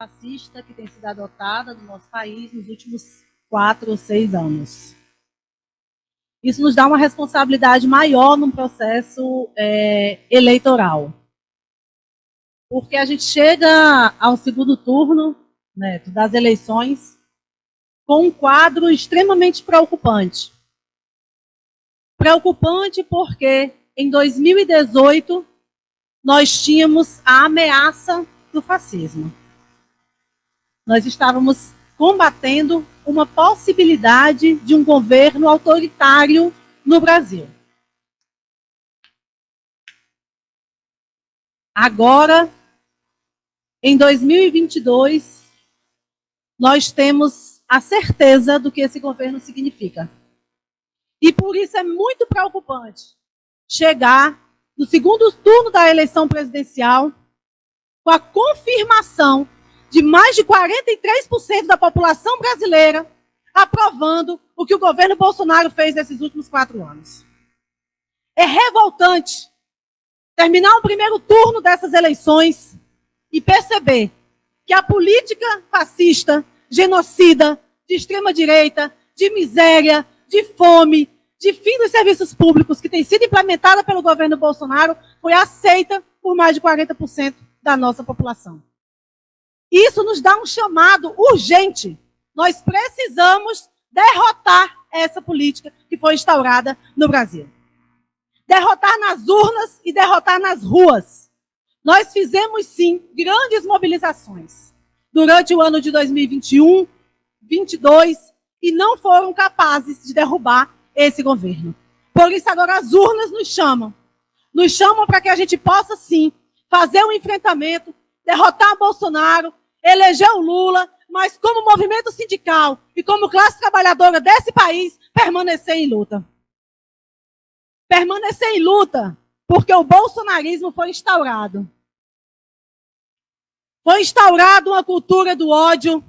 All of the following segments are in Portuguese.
Fascista que tem sido adotada no nosso país nos últimos 4 ou 6 anos. Isso nos dá uma responsabilidade maior no processo eleitoral. Porque a gente chega ao segundo turno, né, das eleições com um quadro extremamente preocupante. Preocupante porque em 2018 nós tínhamos a ameaça do fascismo. Nós estávamos combatendo uma possibilidade de um governo autoritário no Brasil. Agora, em 2022, nós temos a certeza do que esse governo significa. E por isso é muito preocupante chegar no segundo turno da eleição presidencial com a confirmação de mais de 43% da população brasileira aprovando o que o governo Bolsonaro fez nesses últimos 4 anos. É revoltante terminar o primeiro turno dessas eleições e perceber que a política fascista, genocida, de extrema-direita, de miséria, de fome, de fim dos serviços públicos que tem sido implementada pelo governo Bolsonaro foi aceita por mais de 40% da nossa população. Isso nos dá um chamado urgente. Nós precisamos derrotar essa política que foi instaurada no Brasil. Derrotar nas urnas e derrotar nas ruas. Nós fizemos, sim, grandes mobilizações durante o ano de 2021, 2022, e não foram capazes de derrubar esse governo. Por isso, agora as urnas nos chamam. Nos chamam para que a gente possa, sim, fazer um enfrentamento, derrotar Bolsonaro, eleger o Lula, mas como movimento sindical e como classe trabalhadora desse país, permanecer em luta. Permanecer em luta, porque o bolsonarismo foi instaurado. Foi instaurada uma cultura do ódio,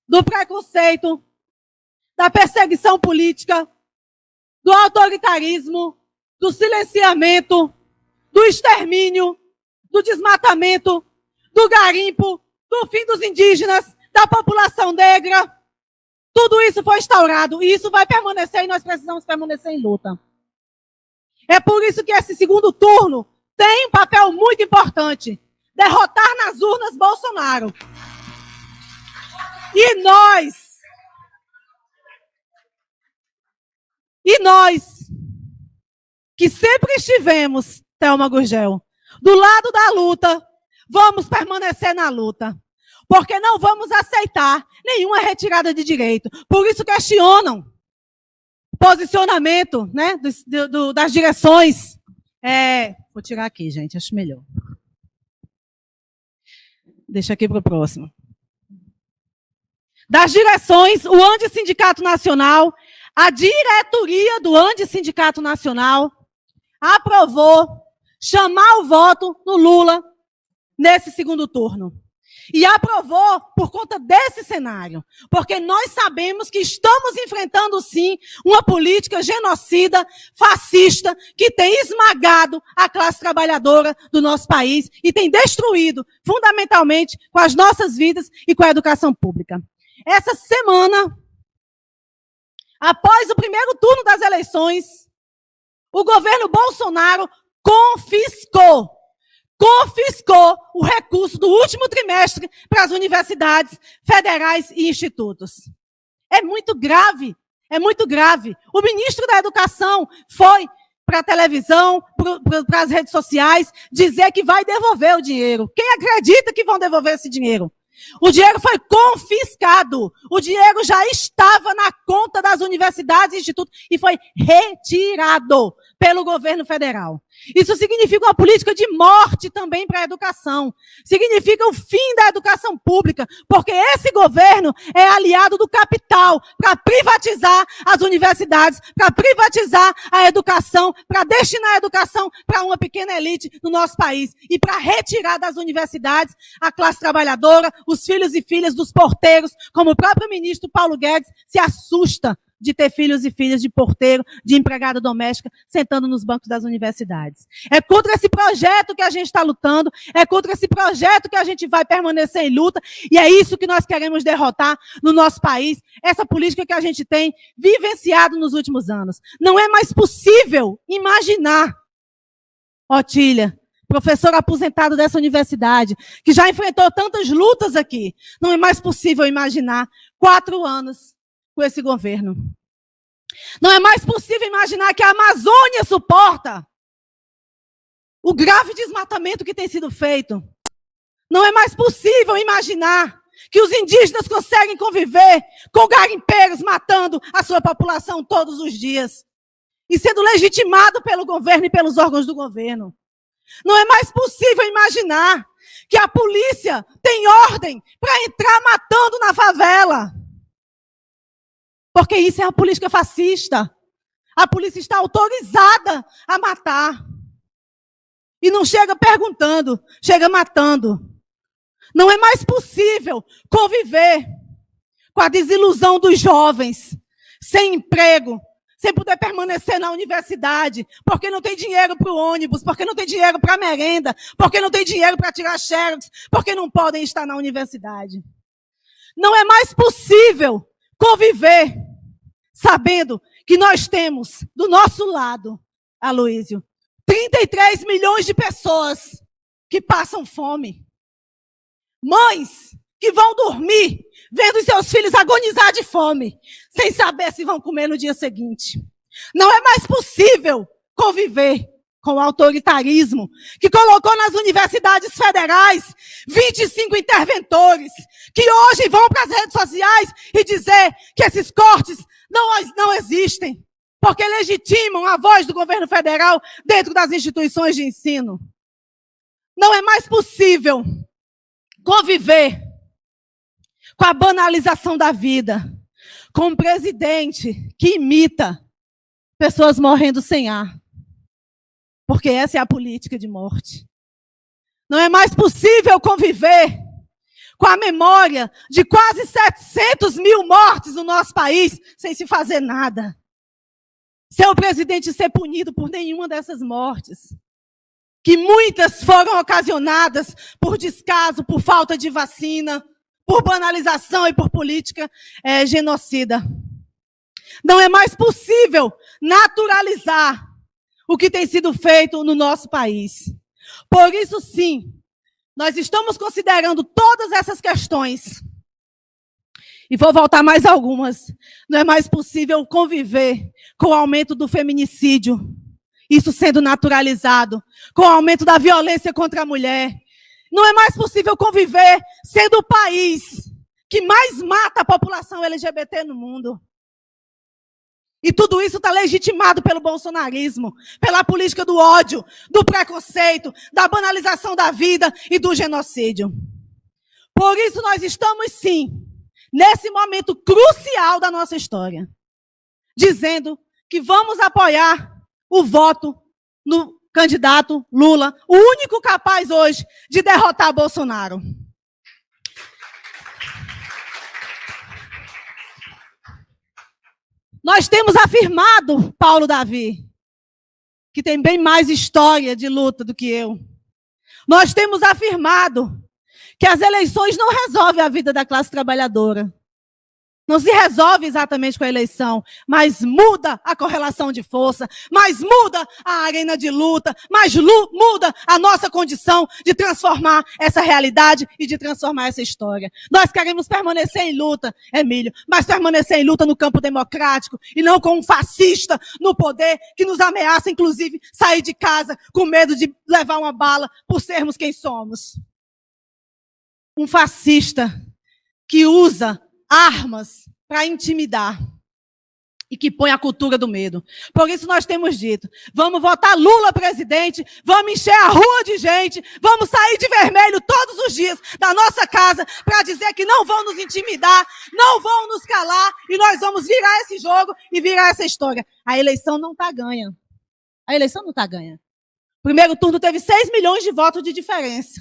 do preconceito, da perseguição política, do autoritarismo, do silenciamento, do extermínio, do desmatamento, do garimpo, do fim dos indígenas, da população negra. Tudo isso foi instaurado e isso vai permanecer e nós precisamos permanecer em luta. É por isso que esse segundo turno tem um papel muito importante. Derrotar nas urnas Bolsonaro. E nós, que sempre estivemos, Thelma Gurgel, do lado da luta, vamos permanecer na luta. Porque não vamos aceitar nenhuma retirada de direito. Por isso questionam o posicionamento, né, das direções. Vou tirar aqui, gente, acho melhor. Deixa aqui para o próximo. Das direções, o Antissindicato Nacional, a diretoria do Antissindicato Nacional aprovou chamar o voto no Lula nesse segundo turno. E aprovou por conta desse cenário. Porque nós sabemos que estamos enfrentando, sim, uma política genocida, fascista, que tem esmagado a classe trabalhadora do nosso país e tem destruído, fundamentalmente, com as nossas vidas e com a educação pública. Essa semana, após o primeiro turno das eleições, o governo Bolsonaro confiscou o recurso do último trimestre para as universidades federais e institutos. É muito grave, é muito grave. O ministro da Educação foi para a televisão, para as redes sociais, dizer que vai devolver o dinheiro. Quem acredita que vão devolver esse dinheiro? O dinheiro foi confiscado. O dinheiro já estava na conta das universidades e institutos e foi retirado pelo governo federal. Isso significa uma política de morte também para a educação. Significa o fim da educação pública, porque esse governo é aliado do capital para privatizar as universidades, para privatizar a educação, para destinar a educação para uma pequena elite no nosso país e para retirar das universidades a classe trabalhadora, os filhos e filhas dos porteiros, como o próprio ministro Paulo Guedes se assusta de ter filhos e filhas de porteiro, de empregada doméstica, sentando nos bancos das universidades. É contra esse projeto que a gente está lutando, é contra esse projeto que a gente vai permanecer em luta, e é isso que nós queremos derrotar no nosso país, essa política que a gente tem vivenciado nos últimos anos. Não é mais possível imaginar, Otília, professor aposentado dessa universidade, que já enfrentou tantas lutas aqui, não é mais possível imaginar 4 anos com esse governo. Não é mais possível imaginar que a Amazônia suporta o grave desmatamento que tem sido feito. Não é mais possível imaginar que os indígenas conseguem conviver com garimpeiros matando a sua população todos os dias e sendo legitimado pelo governo e pelos órgãos do governo. Não é mais possível imaginar que a polícia tem ordem para entrar matando na favela. Porque isso é a política fascista. A polícia está autorizada a matar. E não chega perguntando, chega matando. Não é mais possível conviver com a desilusão dos jovens, sem emprego, sem poder permanecer na universidade, porque não tem dinheiro para o ônibus, porque não tem dinheiro para a merenda, porque não tem dinheiro para tirar xerox, porque não podem estar na universidade. Não é mais possível conviver sabendo que nós temos do nosso lado, Aloísio, 33 milhões de pessoas que passam fome. Mães que vão dormir vendo seus filhos agonizar de fome, sem saber se vão comer no dia seguinte. Não é mais possível conviver com o autoritarismo que colocou nas universidades federais 25 interventores, que hoje vão para as redes sociais e dizer que esses cortes não existem, porque legitimam a voz do governo federal dentro das instituições de ensino. Não é mais possível conviver com a banalização da vida, com um presidente que imita pessoas morrendo sem ar. Porque essa é a política de morte. Não é mais possível conviver com a memória de quase 700 mil mortes no nosso país sem se fazer nada. Sem o presidente ser punido por nenhuma dessas mortes. Que muitas foram ocasionadas por descaso, por falta de vacina, por banalização e por política genocida. Não é mais possível naturalizar o que tem sido feito no nosso país. Por isso, sim, nós estamos considerando todas essas questões. E vou voltar mais algumas. Não é mais possível conviver com o aumento do feminicídio, isso sendo naturalizado, com o aumento da violência contra a mulher. Não é mais possível conviver sendo o país que mais mata a população LGBT no mundo. E tudo isso está legitimado pelo bolsonarismo, pela política do ódio, do preconceito, da banalização da vida e do genocídio. Por isso nós estamos, sim, nesse momento crucial da nossa história, dizendo que vamos apoiar o voto no candidato Lula, o único capaz hoje de derrotar Bolsonaro. Nós temos afirmado, Paulo Davi, que tem bem mais história de luta do que eu. Nós temos afirmado que as eleições não resolvem a vida da classe trabalhadora. Não se resolve exatamente com a eleição, mas muda a correlação de força, mas muda a arena de luta, mas muda a nossa condição de transformar essa realidade e de transformar essa história. Nós queremos permanecer em luta, Emílio, mas permanecer em luta no campo democrático e não com um fascista no poder que nos ameaça, inclusive, sair de casa com medo de levar uma bala por sermos quem somos. Um fascista que usa armas para intimidar e que põe a cultura do medo. Por isso nós temos dito, vamos votar Lula presidente, vamos encher a rua de gente, vamos sair de vermelho todos os dias da nossa casa para dizer que não vão nos intimidar, não vão nos calar e nós vamos virar esse jogo e virar essa história. A eleição não está ganha. A eleição não está ganha. O primeiro turno teve 6 milhões de votos de diferença.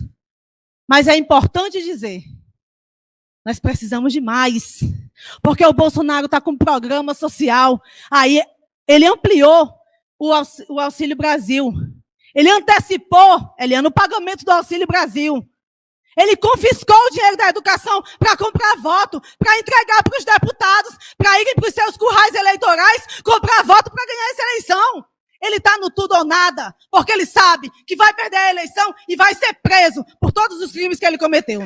Mas é importante dizer, nós precisamos de mais. Porque o Bolsonaro está com um programa social. Aí ele ampliou o Auxílio Brasil. Ele antecipou, Eliana, o pagamento do Auxílio Brasil. Ele confiscou o dinheiro da educação para comprar voto, para entregar para os deputados, para irem para os seus currais eleitorais, comprar voto para ganhar essa eleição. Ele está no tudo ou nada, porque ele sabe que vai perder a eleição e vai ser preso por todos os crimes que ele cometeu.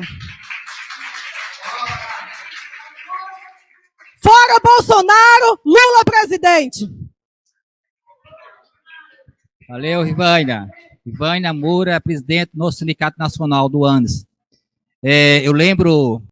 Fora Bolsonaro, Lula presidente. Valeu, Rivaina. Rivaina Moura, presidente do nosso Sindicato Nacional do ANES. Eu lembro